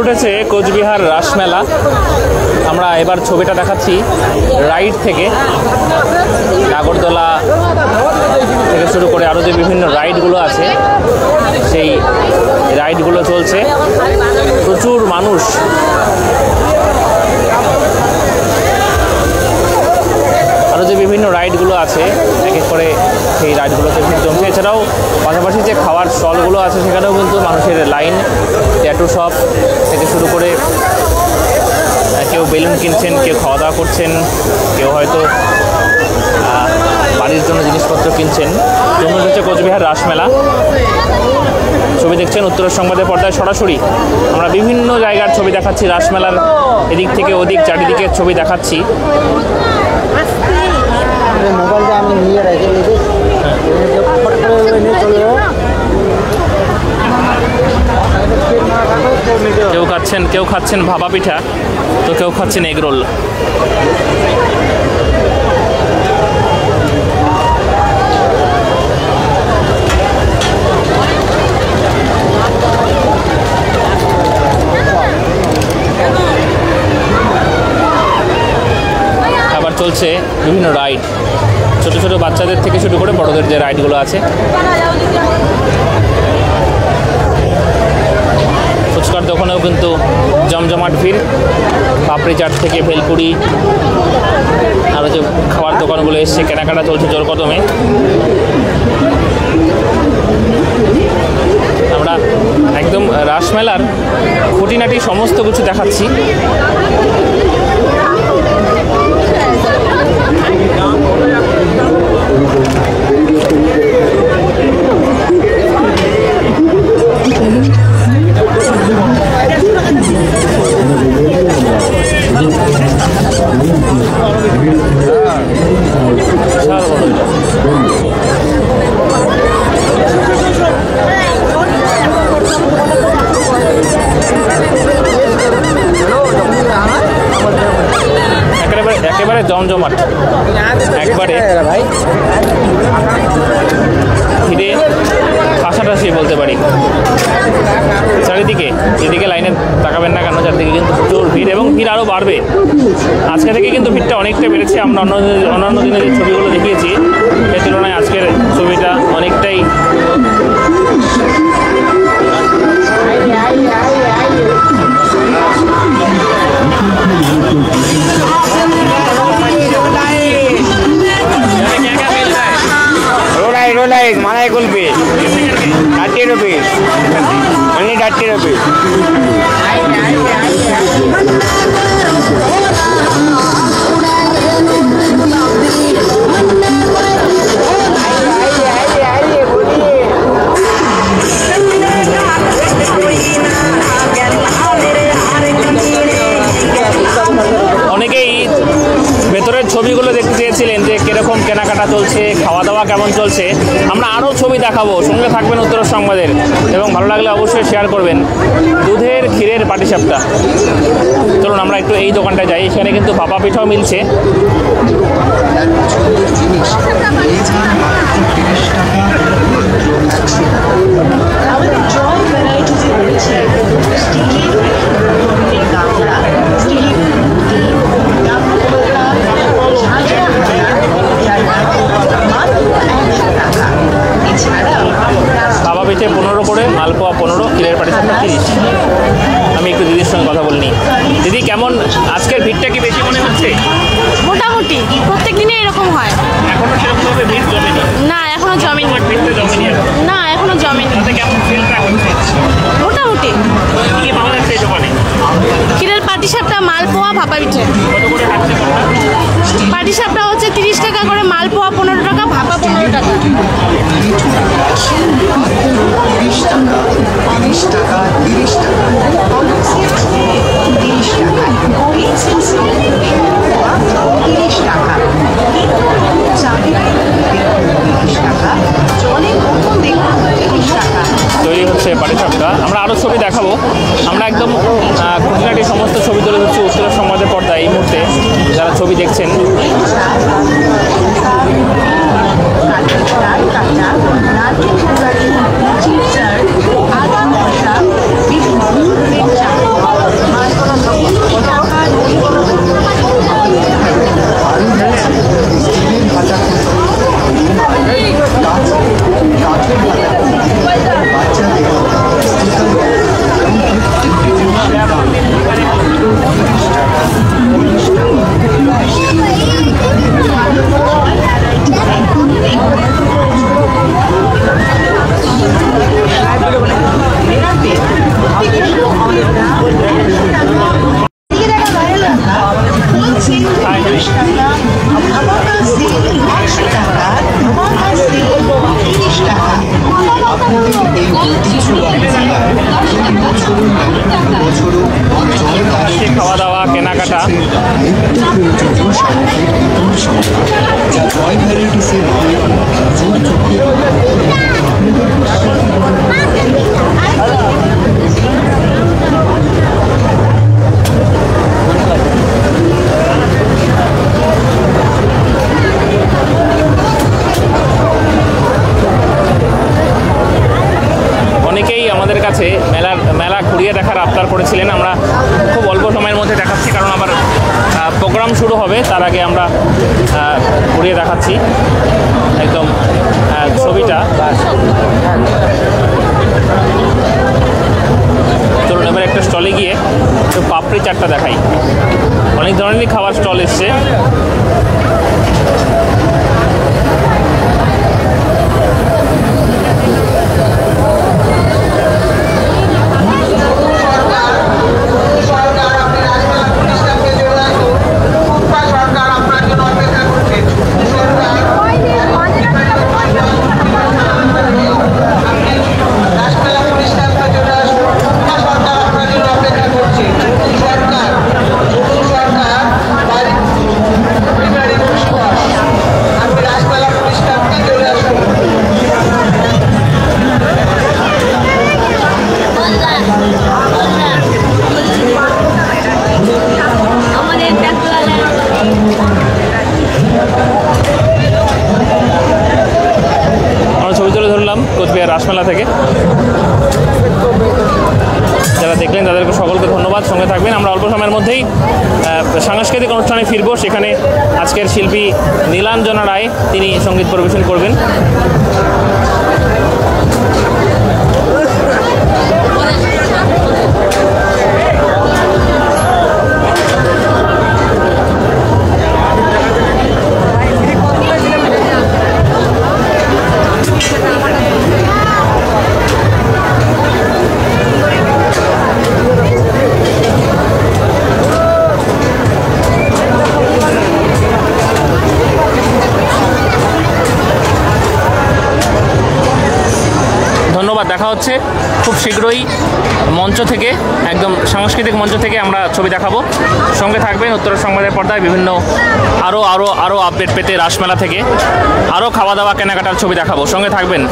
উঠেছে কোচবিহার রাসমেলা। আমরা এবার ছবিটা দেখাচ্ছি রাইড থেকে, নাগরদোলা থেকে শুরু করে আরও যে বিভিন্ন রাইডগুলো আছে সেই রাইডগুলো চলছে। প্রচুর মানুষ, আরও যে বিভিন্ন রাইডগুলো আছে এক এক করে সেই রাইডগুলোতে ভিড় জমছে। এছাড়াও পাশাপাশি যে খাওয়ার স্টলগুলো আছে সেখানেও কিন্তু মানুষের লাইন। ট্যাটু শপ থেকে শুরু করে কেউ বেলুন কিনছেন, কেউ খাওয়া দাওয়া করছেন, কেউ হয়তো বাড়ির জন্য জিনিসপত্র কিনছেন। জমে উঠেছে কোচবিহার রাসমেলা। ছবি দেখছেন উত্তরের সংবাদের পর্দায় সরাসরি। আমরা বিভিন্ন জায়গার ছবি দেখাচ্ছি, রাসমেলার এদিক থেকে ওদিক চারিদিকের ছবি দেখাচ্ছি। মোবাইলটা আমি নিয়ে রেখে দিই, কেউ খাচ্ছেন ভাপা পিঠা, তো কেউ খাচ্ছেন এগরোল। আবার চলছে বিভিন্ন রাইড, ছোট ছোট বাচ্চাদের থেকে শুরু করে বড়দের যে রাইডগুলো আছে। ফুচকার দোকানেও কিন্তু জমজমাট ভিড়। পাপড়ি চাট থেকে ভেলপুরি, আরও যে খাবার দোকানগুলো এসছে, কেনাকাটা চলছে জোর কদমে। আমরা একদম রাসমেলার খুঁটিনাটি সমস্ত কিছু দেখাচ্ছি। একেবারে জমজমাট, একবারে ভিড়ে ঠাসাঠাসি বলতে পারি। চারিদিকে যেদিকে লাইনে তাকাবেন না কেন, চারিদিকে কিন্তু প্রচুর ভিড় এবং ভিড় আরও বাড়বে। আজকে থেকে কিন্তু ভিড়টা অনেকটা বেড়েছে। আমরা অন্যান্য দিনে যে ছবিগুলো দেখিয়েছি এর তুলনায় আজকের ছবিটা অনেকটাই रोलाई मलाई कुल्फी 30 रुपीज, only 30 रुपीज। অনেকেই ভেতরের ছবিগুলো দেখতে চেয়েছিলেন যে কীরকম কেনাকাটা চলছে, খাওয়া দাওয়া কেমন চলছে। আমরা আরও ছবি দেখাবো, সঙ্গে থাকবেন উত্তরের সংবাদের এবং ভালো লাগলে অবশ্যই শেয়ার করবেন। দুধের ক্ষীরের পাটিসাপটা। চলুন আমরা একটু এই দোকানটায় যাই, এখানে কিন্তু ভাপা পিঠাও মিলছে। ভাপা পিঠে 15 করে, মালপোয়া 15, ক্ষীরের পাটিসাপটা 30। আমি একটু দিদির সঙ্গে কথা বলিনি। দিদি, কেমন আজকের ভিড়টা কি বেশি মনে হচ্ছে? মোটামুটি প্রত্যেক দিনে এরকম হয়। এখনো সেরকমভাবে ভিড় জমেনি? না, এখনো জমেনি। ভিড়টা জমেনি? না, এখনো জমেনি। কেমন সেলটা হচ্ছে? মোটামুটি। কি পাওয়া যাচ্ছে এই দোকানে? ক্ষীরের পাটিসাপটা, মালপোয়া, ভাপা পিঠে। কত করে থাকছে? পাটিসাপটা হচ্ছে 30 টাকা করে, মালপোয়া 15 টাকা, ভাপা 15 টাকা। 30 টাকা, 30 টাকা, 30 টাকা, 30 টাকা, 30 টাকা, জলের বোতল দেখুন 30 টাকা। তৈরি হচ্ছে পাটিসাপটা। আমরা আরও ছবি দেখাবো। আমরা একদম খুঁটিনাটি সমস্ত ছবি তুলে ধরছি উত্তরের সংবাদের পর্দায় এই মুহূর্তে। যারা ছবি দেখছেন আদা মশলা, বিভিন্ন খাওয়া দাওয়া কেনাকাটা যা জয় ভ্যারাইটিসের অনেকেই আমাদের কাছে মেলা ঘুরিয়ে দেখার আবদার করেছিলেন। আমরা খুব অল্প সময়ের মধ্যে দেখাচ্ছি, কারণ আবার প্রোগ্রাম শুরু হবে, তার আগে আমরা ঘুরিয়ে দেখাচ্ছি একদম ছবিটা। চলুন এবার একটা স্টলে গিয়ে একটু পাপড়ি চাটটা দেখাই। অনেক ধরনেরই খাবার স্টল এসছে। কোচবিহার রাসমেলা থেকে যারা দেখলেন তাদেরকে সকলকে ধন্যবাদ। সঙ্গে থাকবেন, আমরা অল্প সময়ের মধ্যেই সাংস্কৃতিক অনুষ্ঠানে ফিরবো। সেখানে আজকের শিল্পী নীলাঞ্জনা রায় তিনি সঙ্গীত পরিবেশন করবেন। দেখা হচ্ছে খুব শীঘ্রই মঞ্চ থেকে, একদম সাংস্কৃতিক মঞ্চ থেকে আমরা ছবি দেখাবো। সঙ্গে থাকবেন উত্তর সংবাদের পর্দায়। বিভিন্ন আরও আপডেট পেতে রাসমেলা থেকে আরও খাওয়া দাওয়া কেনাকাটার ছবি দেখাবো। সঙ্গে থাকবেন।